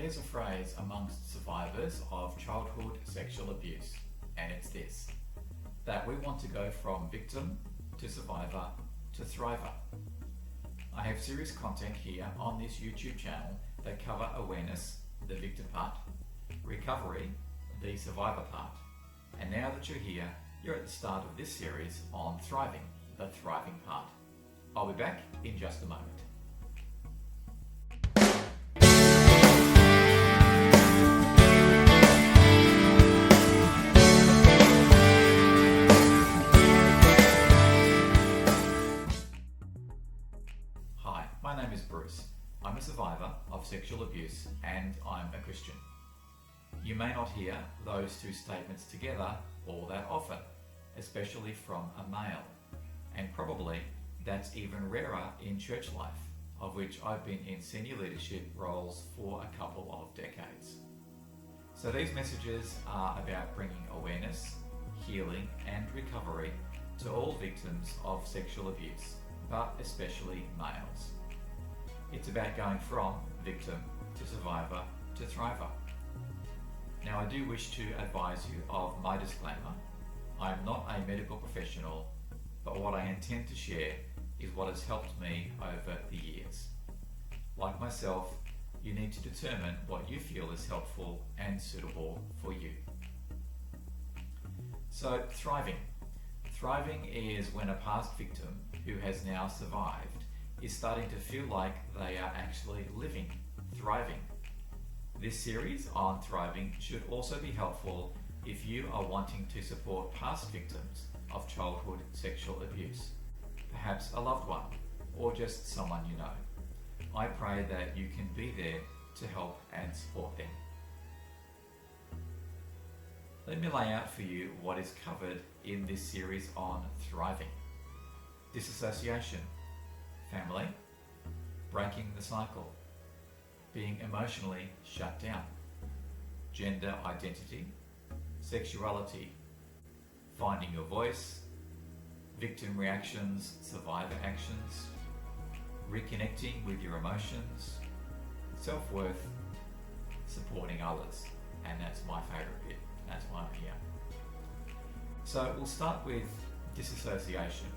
There's a phrase amongst survivors of childhood sexual abuse, and it's this: that we want to go from victim to survivor to thriver. I have serious content here on this YouTube channel that cover awareness, the victim part, recovery, the survivor part, and now that you're here, you're at the start of this series on thriving, the thriving part. I'll be back in just a moment. Hi, my name is Bruce. I'm a survivor of sexual abuse and I'm a Christian. You may not hear those two statements together all that often, especially from a male, and probably that's even rarer in church life, of which I've been in senior leadership roles for a couple of decades. So these messages are about bringing awareness, healing and recovery to all victims of sexual abuse, but especially males. It's about going from victim to survivor to thriver. Now I do wish to advise you of my disclaimer. I am not a medical professional, but what I intend to share is what has helped me over the years. Like myself, you need to determine what you feel is helpful and suitable for you. So thriving. Thriving is when a past victim who has now survived is starting to feel like they are actually living, thriving. This series on thriving should also be helpful if you are wanting to support past victims of childhood sexual abuse, perhaps a loved one or just someone you know. I pray that you can be there to help and support them. Let me lay out for you what is covered in this series on thriving. Disassociation, family, breaking the cycle, being emotionally shut down, gender identity, sexuality, finding your voice, victim reactions, survivor actions, reconnecting with your emotions, self-worth, supporting others, and that's my favourite bit, that's why I'm here. So we'll start with disassociation.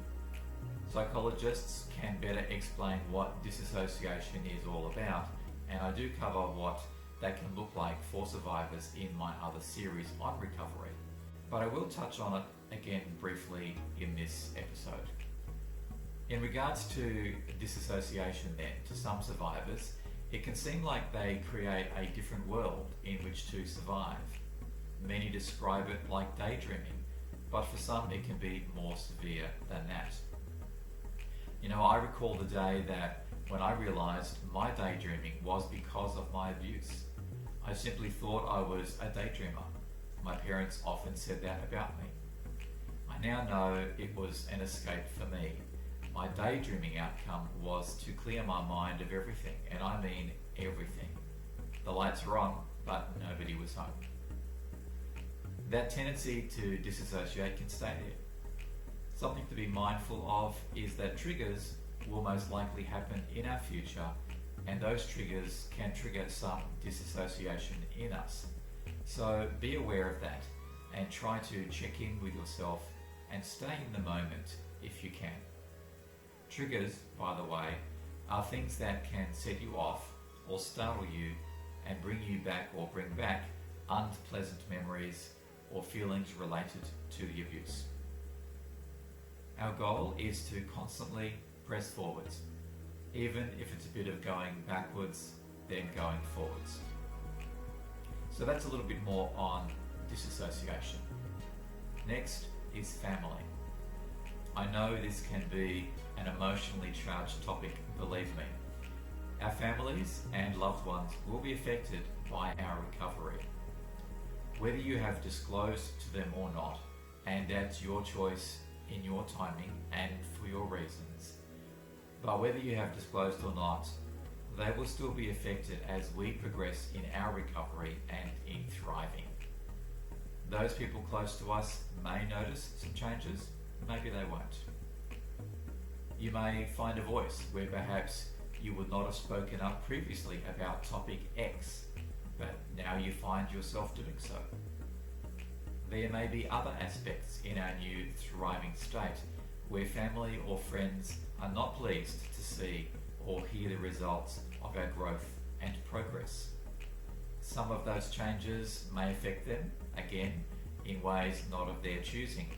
Psychologists can better explain what disassociation is all about, and I do cover what that can look like for survivors in my other series on recovery, but I will touch on it again briefly in this episode. In regards to disassociation then, to some survivors, it can seem like they create a different world in which to survive. Many describe it like daydreaming, but for some it can be more severe than that. You know, I recall the day that when I realised my daydreaming was because of my abuse. I simply thought I was a daydreamer. My parents often said that about me. I now know it was an escape for me. My daydreaming outcome was to clear my mind of everything, and I mean everything. The lights were on, but nobody was home. That tendency to disassociate can stay there. Something to be mindful of is that triggers will most likely happen in our future, and those triggers can trigger some disassociation in us. So be aware of that and try to check in with yourself and stay in the moment if you can. Triggers, by the way, are things that can set you off or startle you and bring you back or bring back unpleasant memories or feelings related to the abuse. Our goal is to constantly press forwards, even if it's a bit of going backwards, then going forwards. So that's a little bit more on disassociation. Next is family. I know this can be an emotionally charged topic, believe me. Our families and loved ones will be affected by our recovery. Whether you have disclosed to them or not, and that's your choice in your timing and for your reasons, but whether you have disclosed or not, they will still be affected as we progress in our recovery and in thriving. Those people close to us may notice some changes, maybe they won't. You may find a voice where perhaps you would not have spoken up previously about topic X, but now you find yourself doing so. There may be other aspects in our new thriving state where family or friends are not pleased to see or hear the results of our growth and progress. Some of those changes may affect them, again, in ways not of their choosing.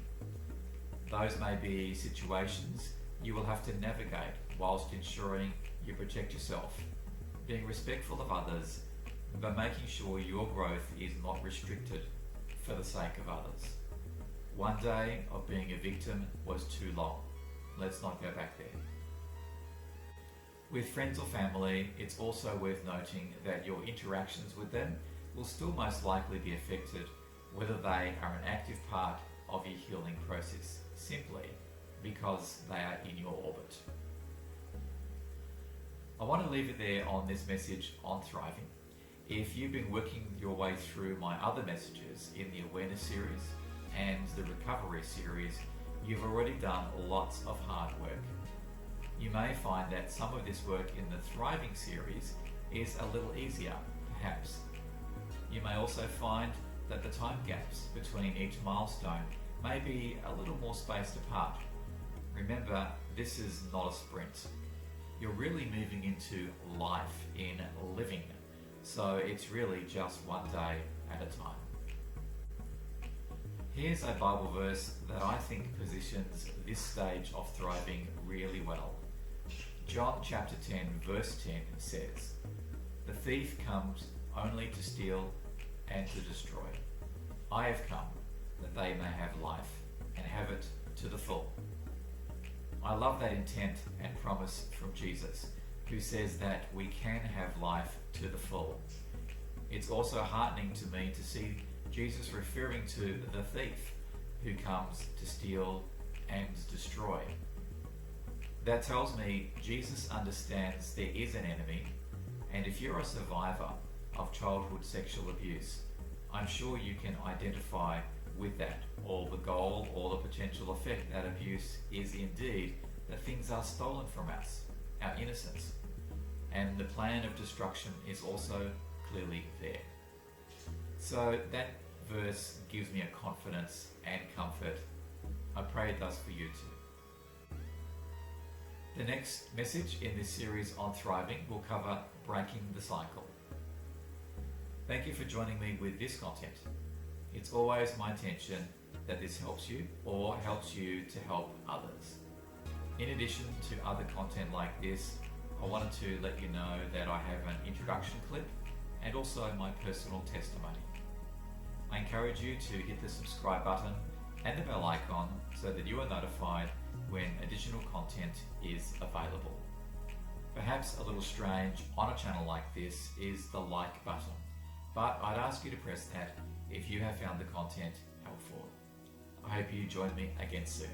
Those may be situations you will have to navigate whilst ensuring you protect yourself, being respectful of others, but making sure your growth is not restricted for the sake of others. One day of being a victim was too long. Let's not go back there. With friends or family, it's also worth noting that your interactions with them will still most likely be affected whether they are an active part of your healing process, simply because they are in your orbit. I want to leave it there on this message on thriving. If you've been working your way through my other messages in the awareness series and the recovery series, you've already done lots of hard work. You may find that some of this work in the thriving series is a little easier, perhaps. You may also find that the time gaps between each milestone may be a little more spaced apart. Remember, this is not a sprint. You're really moving into life in living, so it's really just one day at a time. Here's a Bible verse that I think positions this stage of thriving really well. John chapter 10 verse 10 says, "The thief comes only to steal and to destroy. I have come that they may have life and have it to the full." I love that intent and promise from Jesus, who says that we can have life to the full. It's also heartening to me to see Jesus referring to the thief who comes to steal and destroy. That tells me Jesus understands there is an enemy, and if you're a survivor of childhood sexual abuse, I'm sure you can identify with that, or the goal or the potential effect that abuse is indeed that things are stolen from us, our innocence, and the plan of destruction is also clearly there. So that verse gives me a confidence and comfort. I pray it does for you too. The next message in this series on thriving will cover breaking the cycle. Thank you for joining me with this content. It's always my intention that this helps you or helps you to help others. In addition to other content like this, I wanted to let you know that I have an introduction clip and also my personal testimony. I encourage you to hit the subscribe button and the bell icon so that you are notified when additional content is available. Perhaps a little strange on a channel like this is the like button, but I'd ask you to press that if you have found the content helpful. I hope you join me again soon.